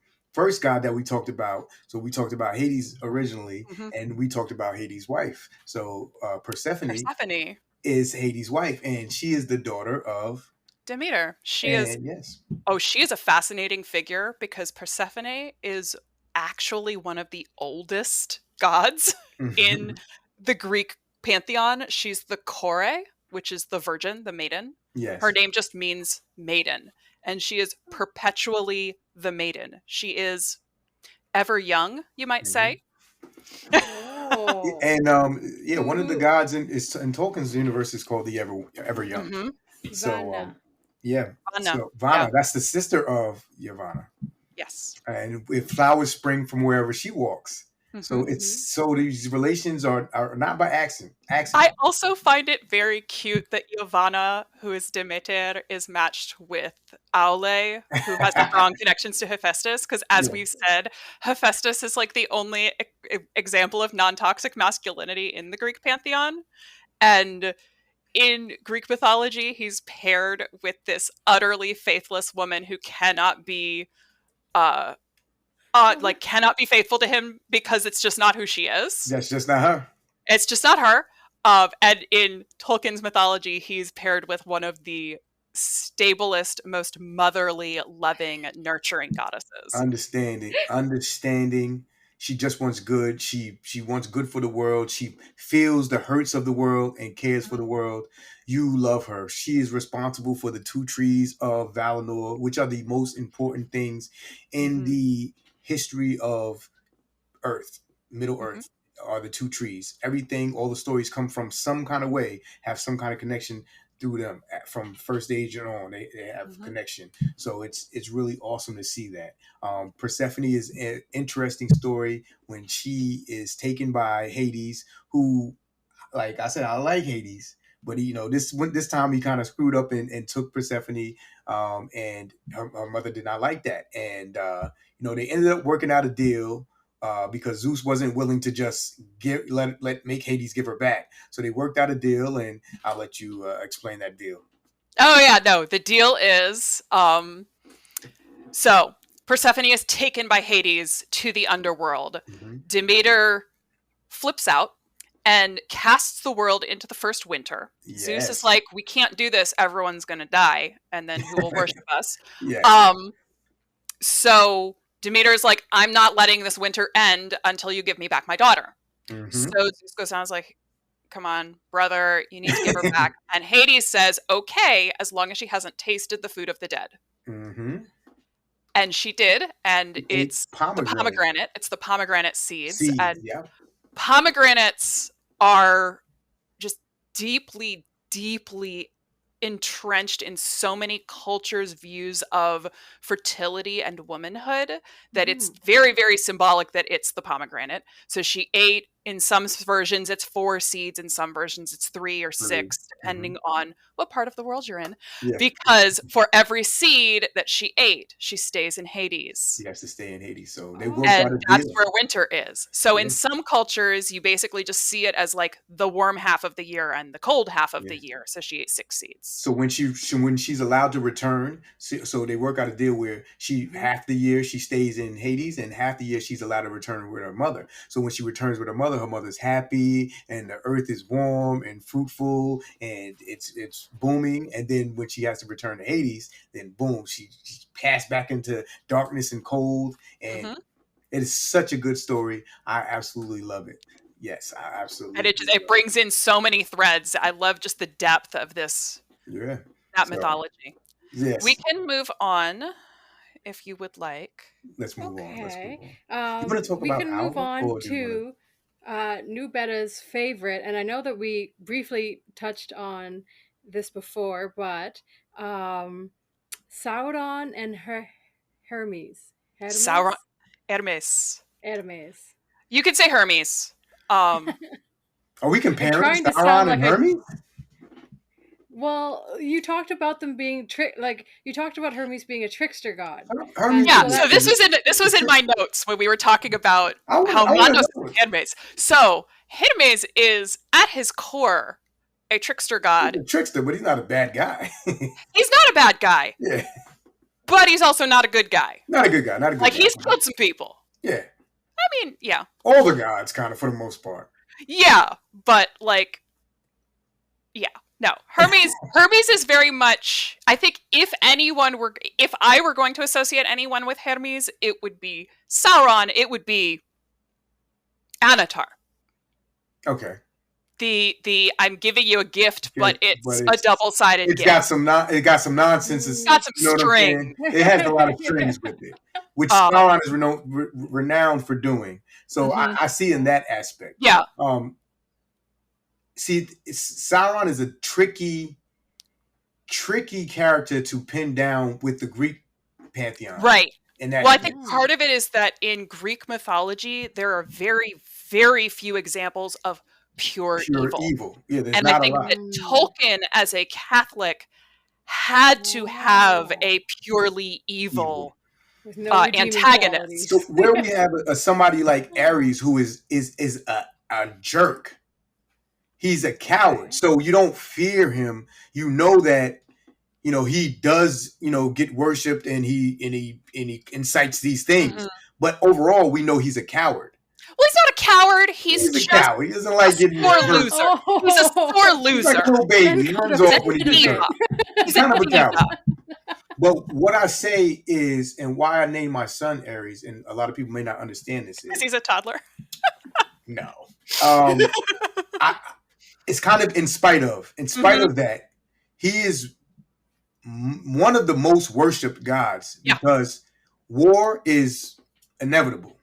that we talked about. So we talked about Hades originally, and we talked about Hades' wife. So Persephone is Hades' wife, and she is the daughter of Demeter. She is a fascinating figure because Persephone is actually one of the oldest gods in the Greek pantheon. She's the Kore, which is the virgin, the maiden. Yes. Her name just means maiden. And she is perpetually the maiden. She is ever young, you might say. And one of the gods in Tolkien's universe is called the ever young. So Vanna, that's the sister of Yavanna. Yes. And if flowers spring from wherever she walks. So these relations are not by accident. I also find it very cute that Yavanna, who is Demeter, is matched with Aule, who has strong connections to Hephaestus. Because as we've said, Hephaestus is like the only example of non-toxic masculinity in the Greek pantheon. And in Greek mythology, he's paired with this utterly faithless woman who cannot be cannot be faithful to him because it's just not who she is. That's just not her. It's just not her. And in Tolkien's mythology, he's paired with one of the stablest, most motherly, loving, nurturing goddesses. Understanding. She just wants good. She wants good for the world. She feels the hurts of the world and cares for the world. You love her. She is responsible for the 2 trees of Valinor, which are the most important things in the history of Earth, Middle Earth. are the two trees. Everything, all the stories come from some kind of way, have some kind of connection through them from first age and on. They have connection. So it's really awesome to see that. Persephone is an interesting story when she is taken by Hades, who, like I said, I like Hades, but this time he kind of screwed up and took Persephone, and her mother did not like that, and they ended up working out a deal. Because Zeus wasn't willing to just make Hades give her back, so they worked out a deal, and I'll let you explain that deal. Oh yeah, no, the deal is so Persephone is taken by Hades to the underworld. Demeter flips out and casts the world into the first winter. Yes. Zeus is like, we can't do this, everyone's gonna die, and then who will worship us? So Demeter is like, I'm not letting this winter end until you give me back my daughter. So Zeus goes down and is like, come on, brother, you need to give her back. And Hades says, okay, as long as she hasn't tasted the food of the dead. And she did, and it's the pomegranate. It's the pomegranate seeds. And pomegranates are just deeply, deeply entrenched in so many cultures' views of fertility and womanhood that it's very, very symbolic that it's the pomegranate. So she ate, in some versions it's 4 seeds, in some versions it's 3 or 6, depending on what part of the world you're in. Because for every seed that she ate, she stays in Hades. She has to stay in Hades. So that's where winter is. So in some cultures, you basically just see it as like the warm half of the year and the cold half of the year. So she ate 6 seeds. So when she's allowed to return, so they work out a deal where half the year she stays in Hades, and half the year she's allowed to return with her mother. So when she returns with her mother's happy, and the earth is warm and fruitful, and it's booming. And then when she has to return to Hades, then boom, she's passed back into darkness and cold. And it is such a good story. I absolutely love it. Yes, I absolutely. And it brings in so many threads. I love just the depth of this. Mythology. Yes. We can move on if you would like. Let's move on. You want to talk about we can move on to KnewBetta's favorite, and I know that we briefly touched on this before, but Sauron and Hermes. Hermes. You can say Hermes. Are we comparing Sauron and Hermes? Well, you talked about them being you talked about Hermes being a trickster god. So this was in my notes when we were talking about how Mandos is Hermes. So Hermes is at his core a trickster god. He's a trickster, but he's not a bad guy. He's not a bad guy. Yeah. But he's also not a good guy. Not a good guy. He's killed some people. Yeah. I mean, yeah. All the gods, kind of, for the most part. Yeah, but no. Hermes is very much, I think if I were going to associate anyone with Hermes, it would be Sauron, it would be Anatar. Okay. The I'm giving you a gift, but it's a double-sided gift. It got some nonsense. It's got some string. It has a lot of strings with it, which Sauron is renowned for doing. So I see in that aspect. Yeah. See, Sauron is a tricky character to pin down with the Greek pantheon. Right. I think part of it is that in Greek mythology, there are very, very few examples of pure evil. Yeah, and I think that Tolkien, as a Catholic, had to have a purely evil antagonist. So where we have somebody like Ares who is a jerk. He's a coward. So you don't fear him. You know that he does get worshipped and he incites these things. But overall we know he's a coward. Well, he's not a coward. He's a coward. He doesn't like getting sore loser. Oh. He's a sore loser. He's like a little baby. He runs off when he gets hurt. He's kind of a coward. But what I say is, and why I named my son Aries, and a lot of people may not understand this, is because he's a toddler. No. It's kind of in spite of that, he is one of the most worshipped gods because war is inevitable.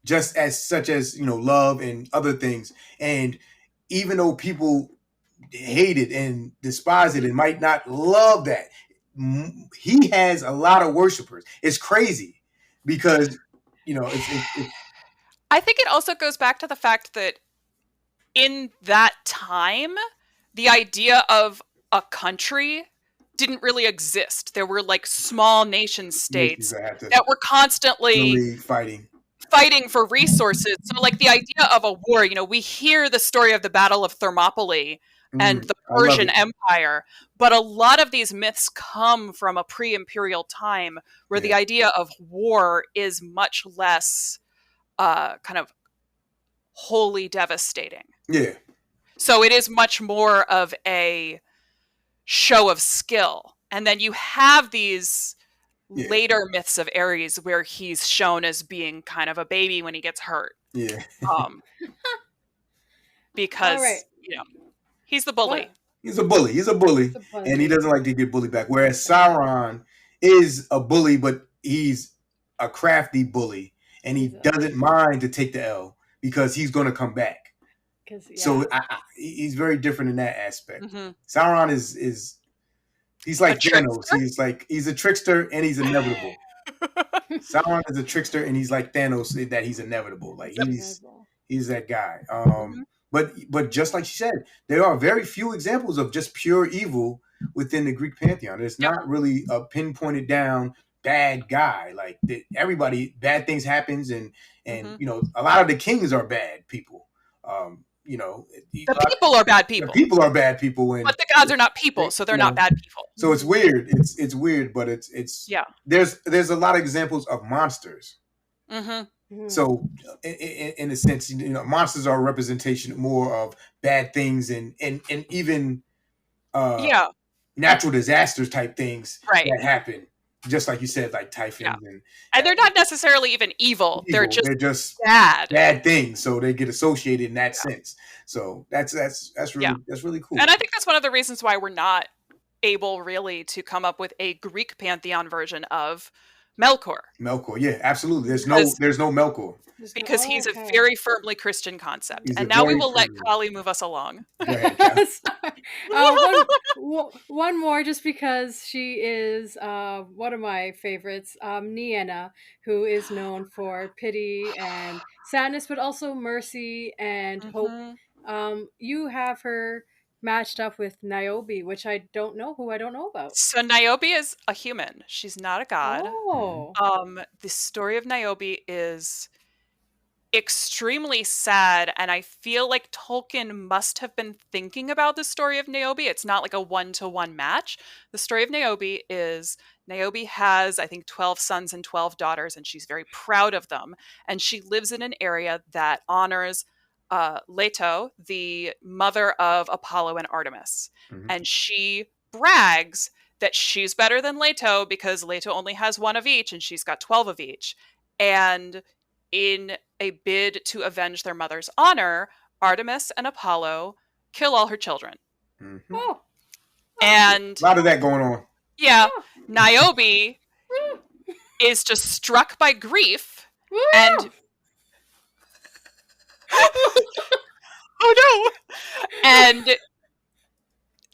just as such as love and other things. And even though people hate it and despise it and might not love that, he has a lot of worshipers. It's crazy because it's I think it also goes back to the fact that in that time, the idea of a country didn't really exist. There were like small nation nations states that have to that were constantly really fighting for resources. So like the idea of a war, we hear the story of the Battle of Thermopylae and the I love Persian it. Empire, but a lot of these myths come from a pre-imperial time where the idea of war is much less kind of wholly devastating. Yeah. So it is much more of a show of skill. And then you have these later myths of Ares where he's shown as being kind of a baby when he gets hurt. Yeah. Because, he's the bully. What? He's a bully. He's a bully. And he doesn't like to get bullied back. Whereas Sauron is a bully, but he's a crafty bully. And he doesn't mind to take the L because he's going to come back. So he's very different in that aspect. Mm-hmm. Sauron is he's like Thanos. He's a trickster and he's inevitable. Sauron is a trickster and he's like Thanos, that he's inevitable. Like he's that guy. But just like she said, there are very few examples of just pure evil within the Greek pantheon. It's not really a pinpointed down bad guy. Like everybody, bad things happens, and a lot of the kings are bad people. The people are bad people. The people are bad people, but the gods are not people, so they're not bad people. So it's weird. It's weird, but it's There's a lot of examples of monsters. Mm-hmm. So in a sense, monsters are a representation more of bad things and even natural disasters type things that happen. Just like you said, like typhoons and they're not necessarily even evil. They're just bad things. So they get associated in that sense. So that's really cool. And I think that's one of the reasons why we're not able really to come up with a Greek pantheon version of Melkor. Yeah, absolutely. There's no Melkor. Because he's a very firmly Christian concept. And now we will let Kali move us along. One more, just because she is one of my favorites, Nienna, who is known for pity and sadness, but also mercy and hope. You have her matched up with Niobe, which I don't know about. So Niobe is a human. She's not a god. Oh. The story of Niobe is extremely sad, and I feel like Tolkien must have been thinking about the story of Niobe. It's not like a one-to-one match. The story of Niobe is Niobe has, I think, 12 sons and 12 daughters, and she's very proud of them. And she lives in an area that honors Leto, the mother of Apollo and Artemis. Mm-hmm. And she brags that she's better than Leto because Leto only has one of each and she's got 12 of each. And in a bid to avenge their mother's honor, Artemis and Apollo kill all her children. Mm-hmm. Oh. And a lot of that going on. Yeah. Niobe is just struck by grief and oh no. And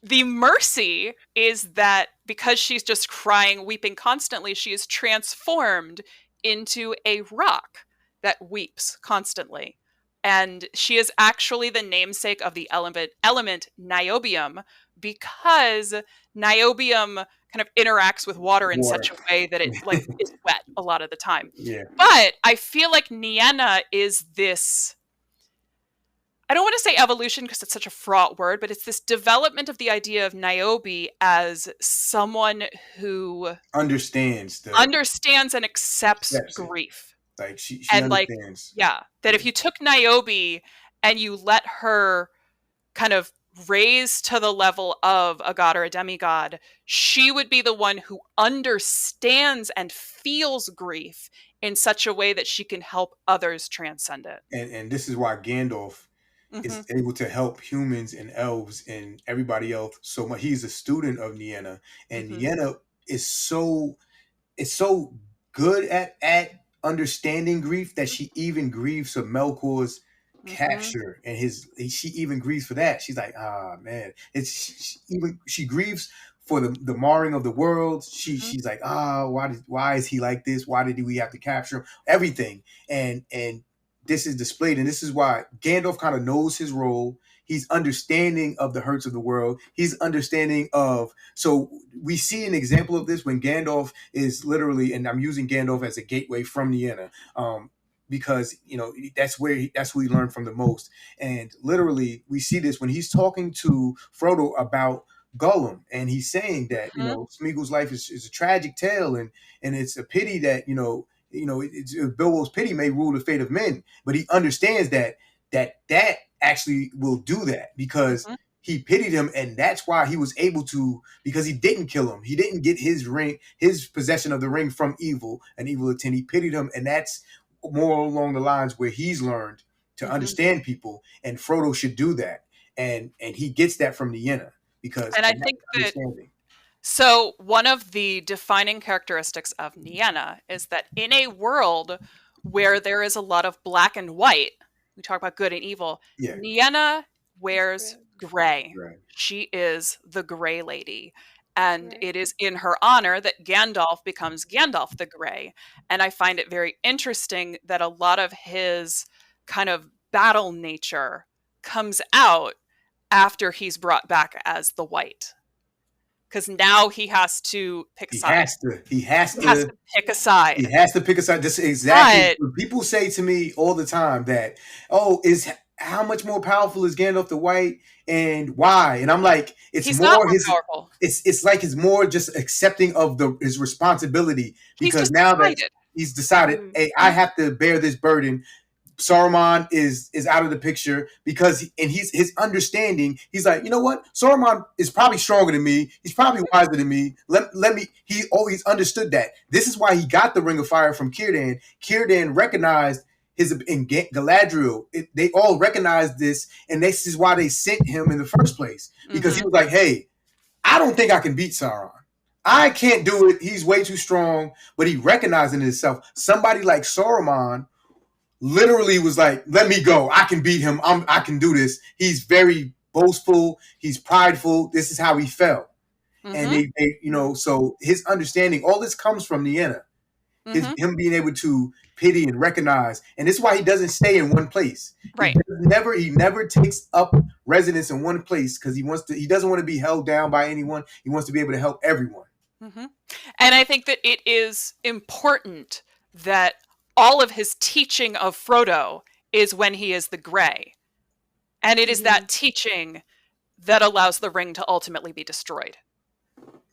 the mercy is that because she's just crying, weeping constantly, she is transformed into a rock that weeps constantly. And she is actually the namesake of the element niobium, because niobium kind of interacts with water in such a way that it like is wet a lot of the time. Yeah. But I feel like Nienna is this, I don't want to say evolution because it's such a fraught word, but it's this development of the idea of Niobe as someone who understands and accepts grief. Like she and understands. That if you took Niobe and you let her kind of raise to the level of a god or a demigod, she would be the one who understands and feels grief in such a way that she can help others transcend it. And this is why Gandalf is able to help humans and elves and everybody else so much. He's a student of Nienna, and Nienna is so good at understanding grief that she even grieves for Melkor's Mhm. capture, and she even grieves for that. She's like, man, she grieves for the marring of the world. She's like, why is he like this? Why did we have to capture him? Everything, and this is displayed, and this is why Gandalf kind of knows his role. He's understanding of the hurts of the world. He's understanding of, so we see an example of this when Gandalf is literally, and I'm using Gandalf as a gateway from Nienna, because that's who we learn from the most. And literally, we see this when he's talking to Frodo about Gollum, and he's saying that Smeagol's life is a tragic tale, and it's a pity that Bilbo's pity may rule the fate of men, but he understands that actually will do that because he pitied him, and that's why he was able to, because he didn't kill him. He didn't get his possession of the ring from an evil intent. He pitied him, and that's more along the lines where he's learned to understand people, and Frodo should do that, and he gets that from Nienna because. And I think that. So one of the defining characteristics of Nienna is that in a world where there is a lot of black and white, we talk about good and evil, Nienna wears gray. She is the Gray Lady. And it is in her honor that Gandalf becomes Gandalf the Grey. And I find it very interesting that a lot of his kind of battle nature comes out after he's brought back as the White. Because now he has to pick a side. He has to pick a side. He has to pick a side. This is exactly what people say to me all the time that, how much more powerful is Gandalf the White and why? And I'm like, he's more powerful. It's like he's more just accepting of his responsibility because now that he's decided, hey, I have to bear this burden. Saruman is out of the picture because his understanding. He's like, you know what? Saruman is probably stronger than me. He's probably wiser than me. Let me. He always understood that. This is why he got the Ring of Fire from Círdan. Círdan recognized in Galadriel. They all recognized this, and this is why they sent him in the first place because he was like, hey, I don't think I can beat Sauron. I can't do it. He's way too strong. But he recognized in himself somebody like Saruman. Literally was like, let me go. I can beat him. I can do this. He's very boastful. He's prideful. This is how he fell. And they so his understanding, all this comes from Nienna. Him being able to pity and recognize. And this is why he doesn't stay in one place. Right. He never takes up residence in one place because he doesn't want to be held down by anyone. He wants to be able to help everyone. And I think that it is important that all of his teaching of Frodo is when he is the Grey. And it is that teaching that allows the ring to ultimately be destroyed.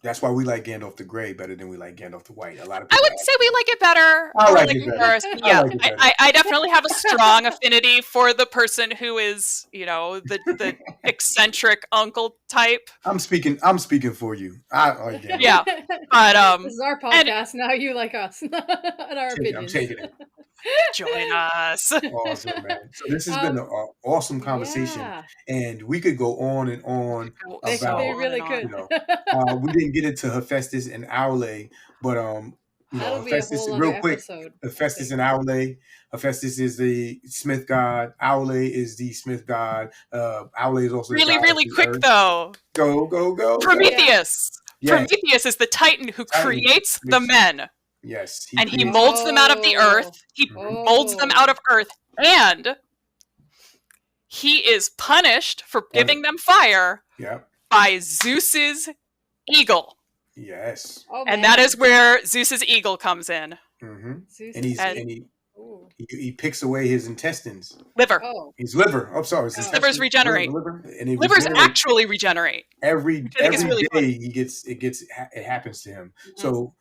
That's why we like Gandalf the Grey better than we like Gandalf the White. A lot of people I wouldn't say we like it better. I like it better. First. Yeah, I definitely have a strong affinity for the person who is, the eccentric uncle type. I'm speaking for you. I like Gandalf. Yeah, but this is our podcast now. You like us and our opinions. I'm taking it. Join us. Awesome, man. So this has been an awesome conversation, and we could go on and on about. They really could. We didn't get into Hephaestus and Aule, but Hephaestus, real quick. Hephaestus and Aule. Hephaestus is the smith god. Aule is the smith god. Aule is also really quick though. Go. Prometheus. Yeah. Prometheus is the Titan who creates the men. Yes. He molds them out of the earth. He molds them out of earth. And he is punished for giving them fire by Zeus's eagle. Yes. And that is where Zeus's eagle comes in. And he picks away his intestines. Liver. His liver. I'm sorry. His livers regenerate. Livers actually regenerate. Every day it happens to him. So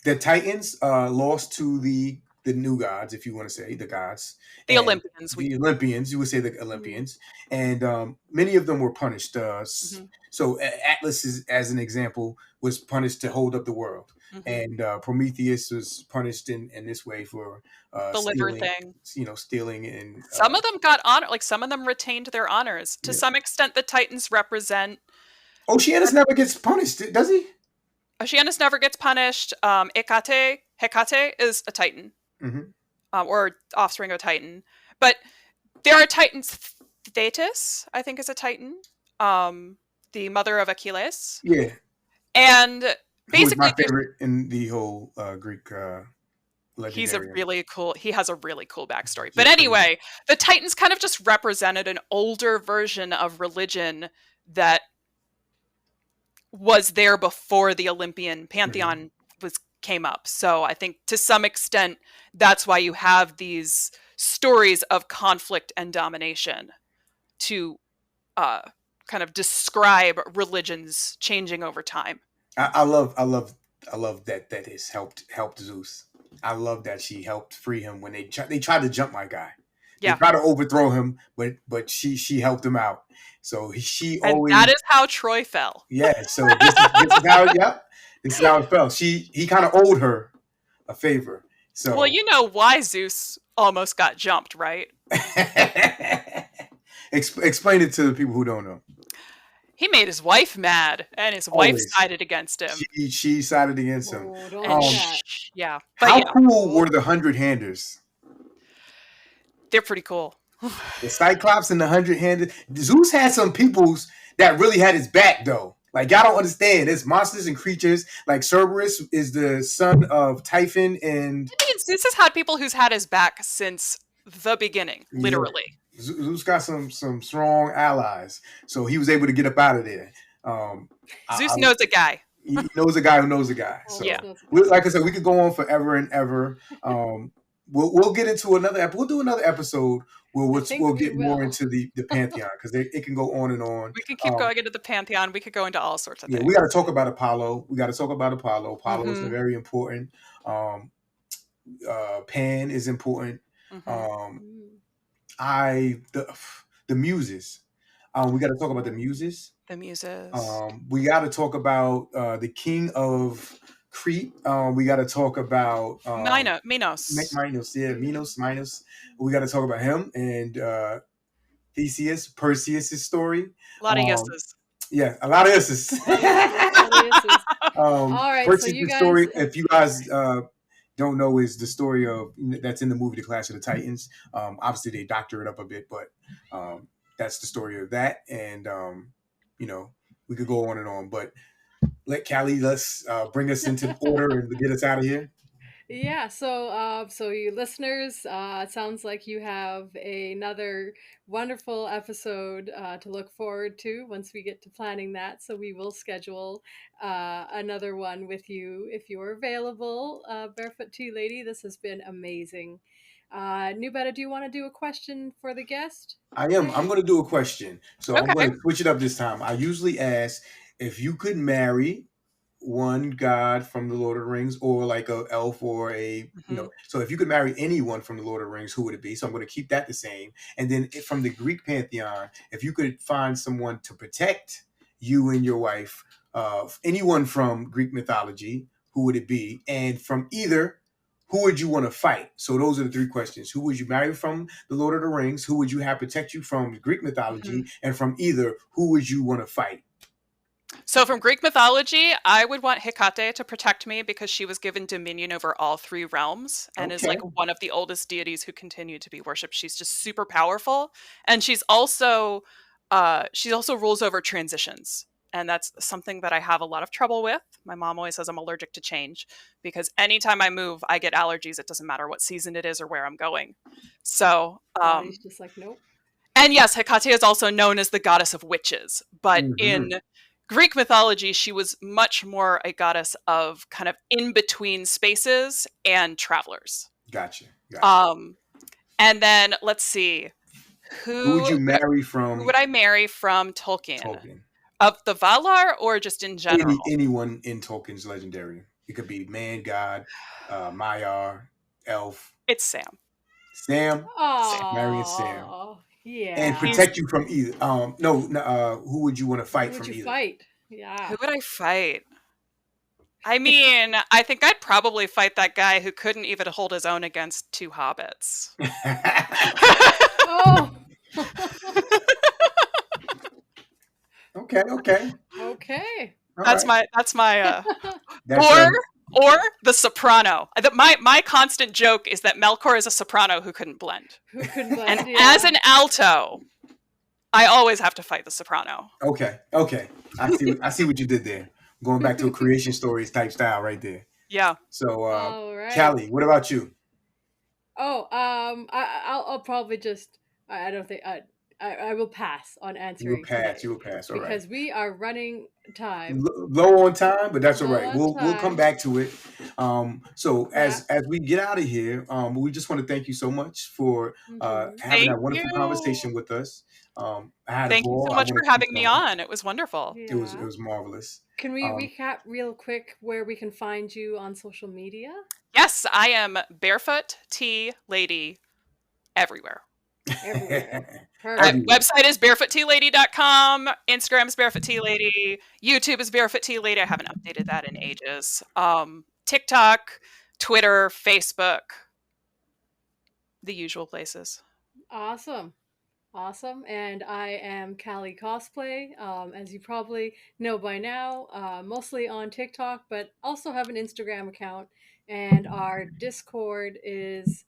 the Titans lost to the new gods, if you want to say the gods. The Olympians. You would say the Olympians. And many of them were punished. So Atlas, as an example, was punished to hold up the world. And Prometheus was punished in this way for the liver thing. Stealing. And some of them got honor. Like some of them retained their honors. To some extent, the Titans represent. Oceanus never gets punished, does he? Oceanus never gets punished. Hecate Hecate is a Titan, Mm-hmm. or offspring of a Titan. But there are Titans. Thetis, I think, is a Titan. The mother of Achilles. Yeah, And who is my basically, favorite in the whole Greek he legendarium. has a really cool backstory. But Yes, I do. anyway, the Titans kind of just represented an older version of religion that was there before the Olympian pantheon came up. So I think to some extent that's why you have these stories of conflict and domination to kind of describe religions changing over time. I love that has helped Zeus. I love that she helped free him when they tried to jump my guy. They Yeah. tried to overthrow him, but she helped him out. So she And always, that is how Troy fell. yeah. So this is how this is how it felt. He kind of owed her a favor. So Well, you know why Zeus almost got jumped, right? explain it to the people who don't know. He made his wife mad, and his wife Always. sided against him. She sided against him. Oh, don't And do that. yeah, but How yeah, cool were the 100-handers? they're pretty cool. The Cyclops and the 100-handed. Zeus had some peoples that really had his back, though. Like, y'all don't understand. There's monsters and creatures. Like, Cerberus is the son of Typhon, and I mean, Zeus has had people who's had his back since the beginning, literally. Yeah. Zeus got some strong allies, so he was able to get up out of there. Zeus knows a guy. He knows a guy who knows a guy. So, Yeah. like I said, we could go on forever and ever. We'll get into another. We'll do another episode where we'll get more into the pantheon, because it can go on and on. We can keep going into the pantheon. We could go into all sorts of things. We got to talk about Apollo. Apollo is very important. Pan is important. The muses. We got to talk about the muses. The muses. We got to talk about the king of Crete. We got to talk about Minos. Minos. We got to talk about him and Theseus, Perseus' story. A lot of yeses. Yeah, a lot of yeses. All right, Perseus' so you guys, story, if you guys don't know, is the story of that's in the movie The Clash of the Titans. Obviously, they doctor it up a bit, but that's the story of that. And we could go on and on, but let let's bring us into order and get us out of here. Yeah, so you listeners, it sounds like you have another wonderful episode to look forward to once we get to planning that. So we will schedule another one with you if you're available. Barefoot Tea Lady, this has been amazing. KnewBetta, do you want to do a question for the guest? I am. I'm going to do a question. So Okay. I'm going to switch it up this time. I usually ask if you could marry one god from the Lord of the Rings, or like a elf, or a so if you could marry anyone from the Lord of the Rings, who would it be? So I'm going to keep that the same. And then from the Greek pantheon, if you could find someone to protect you and your wife, anyone from Greek mythology, who would it be? And from either, who would you want to fight? So those are the three questions. Who would you marry from the Lord of the Rings? Who would you have protect you from Greek mythology? And from either, who would you want to fight? So from Greek mythology, I would want Hecate to protect me, because she was given dominion over all three realms and is like one of the oldest deities who continue to be worshipped. She's just super powerful. And she's also rules over transitions. And that's something that I have a lot of trouble with. My mom always says I'm allergic to change, because anytime I move, I get allergies. It doesn't matter what season it is or where I'm going. So He's just like, nope. And yes, Hecate is also known as the goddess of witches, but in Greek mythology, she was much more a goddess of kind of in between spaces and travelers. Gotcha. And then let's see, who would you marry from? Who would I marry from Tolkien? Of the Valar, or just in general? Anyone in Tolkien's legendary. It could be man, god, Maiar, elf. It's Sam. Sam. Aww. Marrying Sam. Yeah. And protect you from either. Who would you want to fight from either? Who would you fight? Yeah. Who would I fight? I mean, I think I'd probably fight that guy who couldn't even hold his own against two hobbits. Oh. Okay. Okay. That's my That's Or the soprano. My constant joke is that Melkor is a soprano who couldn't blend. Who couldn't blend? And as an alto, I always have to fight the soprano. Okay. I see what you did there. Going back to a creation stories type style right there. Yeah. So, All right. Callie, what about you? Oh, I'll probably just. I don't think I will pass on answering. You will pass. All right. Because we are running time. Low on time, but that's all Low right. on We'll come time. back to it. So as we get out of here, we just want to thank you so much for having that wonderful conversation with us. I had Thank a ball. you so much for having me on. It was wonderful. Yeah. It was marvelous. Can we recap real quick where we can find you on social media? Yes, I am Barefoot Tea Lady everywhere. Website is barefoottealady.com. Instagram is Barefoot Tea Lady. YouTube is Barefoot Tea Lady. I haven't updated that in ages. TikTok, Twitter, Facebook, the usual places. Awesome. And I am KaliCosplay, as you probably know by now, mostly on TikTok, but also have an Instagram account. And our Discord is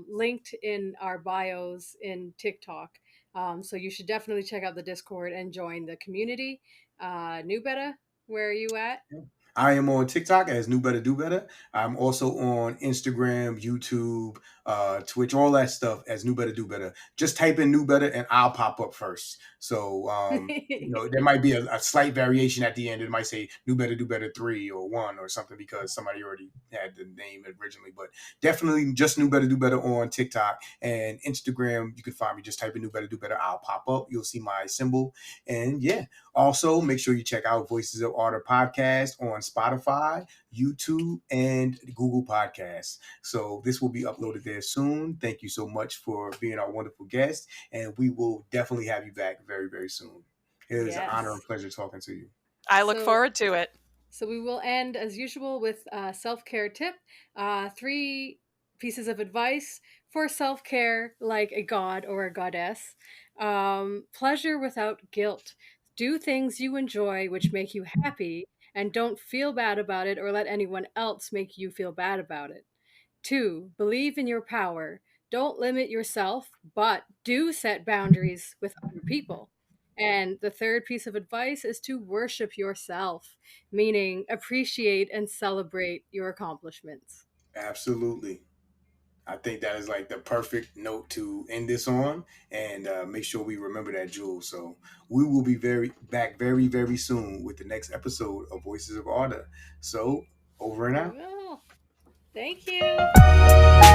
linked in our bios in TikTok. So you should definitely check out the Discord and join the community. KnewBetta, where are you at? I am on TikTok as KnewBettaDoBetta. I'm also on Instagram, YouTube, Twitch, all that stuff as KnewBettaDoBetta. Just type in KnewBetta and I'll pop up first. So there might be a slight variation at the end. It might say KnewBettaDoBetta 3 or 1 or something because somebody already had the name originally. But definitely just KnewBettaDoBetta on TikTok and Instagram. You can find me. Just type in KnewBettaDoBetta. I'll pop up. You'll see my symbol. And yeah. Also, make sure you check out Voices of Arda podcast on Spotify, YouTube, and Google Podcasts. So this will be uploaded there soon. Thank you so much for being our wonderful guest, and we will definitely have you back very, very soon. It is an honor and pleasure talking to you. I look forward to it. So we will end, as usual, with a self-care tip. 3 pieces of advice for self-care like a god or a goddess. Pleasure without guilt. Do things you enjoy which make you happy and don't feel bad about it or let anyone else make you feel bad about it. 2, believe in your power. Don't limit yourself, but do set boundaries with other people. And the 3rd piece of advice is to worship yourself, meaning appreciate and celebrate your accomplishments. Absolutely. I think that is like the perfect note to end this on, and make sure we remember that, Jewel. So we will be back very, very soon with the next episode of Voices of Arda. So over and out. Thank you.